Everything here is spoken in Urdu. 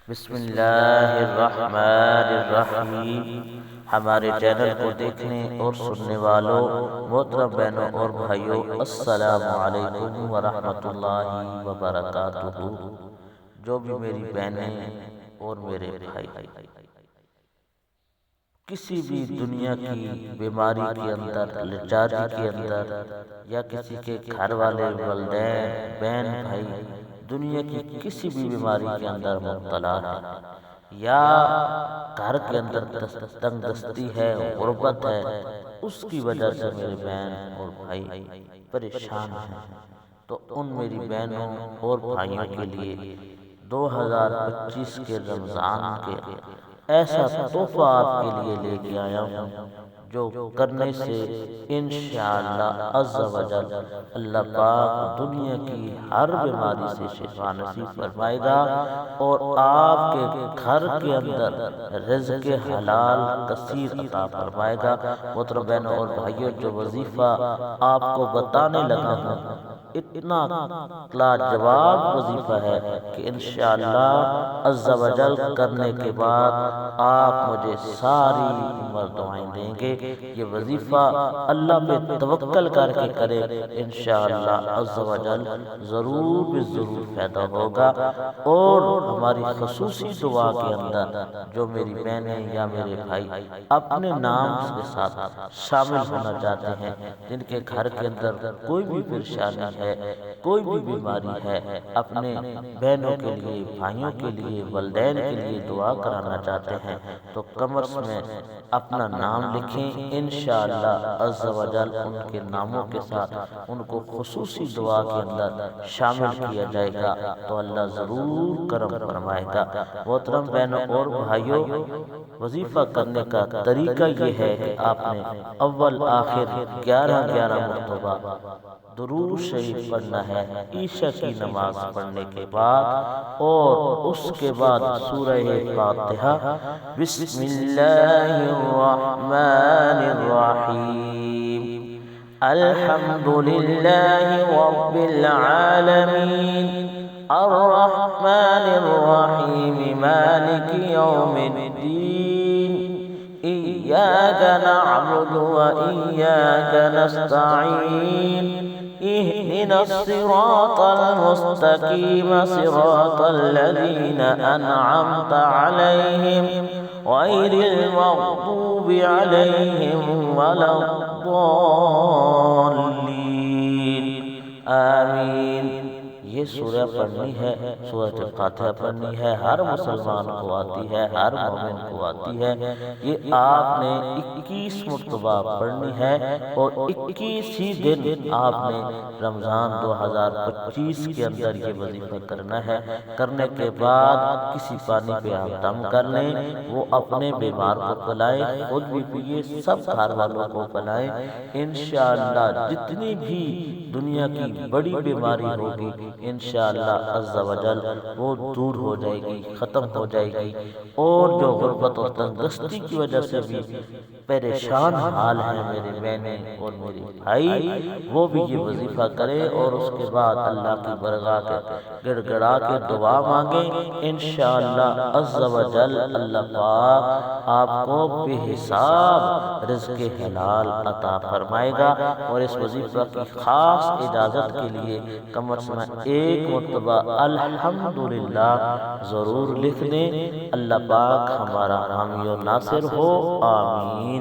بسم اللہ الرحمن الرحیم۔ ہمارے چینل کو دیکھنے اور سننے والوں محترم بہنوں اور بھائیوں، السلام علیکم ورحمۃ اللہ وبرکاتہ۔ جو بھی میری بہنیں اور میرے بھائی کسی بھی دنیا کی بیماری کے اندر، لچاری کے اندر، یا کسی کے گھر والے، والدین، بہن بھائی دنیا کی کسی بھی بیماری کے اندر مبتلا ہے، یا گھر کے اندر تنگ دستی ہے، غربت ہے، اس کی وجہ سے میرے بہن اور بھائی پریشان ہیں، تو ان میری بہنوں اور بھائیوں کے لیے 2025 کے رمضان کے ایسا تحفہ آپ کے لیے لے کے آیا ہوں جو کرنے سے انشاءاللہ عز و جل اللہ پاک دنیا کی ہر بیماری سے شفا نصیب فرمائے گا، اور آپ کے گھر کے اندر رزق حلال کثیر عطا فرمائے گا۔ محترم بہنوں اور بھائیوں، جو وظیفہ آپ کو بتانے لگا ہوں اتنا لاجواب وظیفہ ہے کہ انشاءاللہ عز و جل کرنے کے بعد آپ مجھے ساری عمر دعائیں دیں گے۔ یہ وظیفہ اللہ پہ توکل کر کے کرے، انشاءاللہ عز و جل ضرور ضرور فائدہ ہوگا۔ اور ہماری خصوصی دعا کے اندر جو میری بہنیں یا میرے بھائی اپنے نام کے ساتھ شامل ہونا چاہتے ہیں، جن کے گھر کے اندر کوئی بھی پریشانی ہے، کوئی بھی بیماری ہے، اپنے بہنوں کے لیے، بھائیوں کے لیے، والدین کے لیے دعا کرانا چاہتے ہیں، تو کمرس میں اپنا نام لکھیں، انشاءاللہ عز و جل ان کے ناموں کے ساتھ ان کو خصوصی دعا کے اندر شامل کیا جائے گا، تو اللہ ضرور کرم فرمائے گا۔ محترم بہنوں اور بھائیوں، وظیفہ کرنے کا طریقہ یہ ہے کہ آپ نے اول آخر 11 مرتبہ درود شریف پڑھنا ہے عشاء کی نماز پڑھنے کے بعد، اور اس کے بعد سورہ فاتحہ، بسم اللہ الرحمن الرحیم، الحمد للہ رب العالمین، الرحمن الرحیم، مالک یوم الدین، ایاک نعبد و ایاک نستعین، اهدنا الصراط المستقيم، صراط الذين أنعمت عليهم غير المغضوب عليهم ولا الضالين، آمین۔ یہ سورہ پڑھنی ہے، سورۃ فاتحہ پڑھنی ہے، ہر مسلمان کو آتی ہے، ہر مومن کو آتی ہے۔ یہ آپ نے 21 مرتبہ پڑھنی ہے، اور 21 ہی دن آپ نے رمضان 2025 کے اندر یہ وظیفہ کرنا ہے۔ کرنے کے بعد کسی پانی پہ آپ دم کر لیں، وہ اپنے بیمار کو پلائیں، خود بھی پیئے، سب گھر والوں کو پلائیں، انشاءاللہ جتنی بھی دنیا کی بڑی بیماری ہوگی انشاءاللہ عز و جل وہ دور ہو جائے گی، ختم ہو جائے گی، اور جو غربت اور تنگدستی کی وجہ سے بھی پریشان حال ہیں میرے بہنیں اور میرے بھائی، وہ بھی یہ وظیفہ کرے، اور اس کے بعد اللہ کی برگاہ کے گڑ گڑا کے دعا مانگیں، انشاءاللہ عز و جل اللہ پاک آپ کو بے حساب رزق حلال عطا فرمائے گا۔ اور اس وظیفہ کی خاص اجازت کے لیے کم از کم ایک مرتبہ الحمدللہ ضرور لکھ دیں۔ اللہ پاک ہمارا حامی و ناصر ہو، آمین۔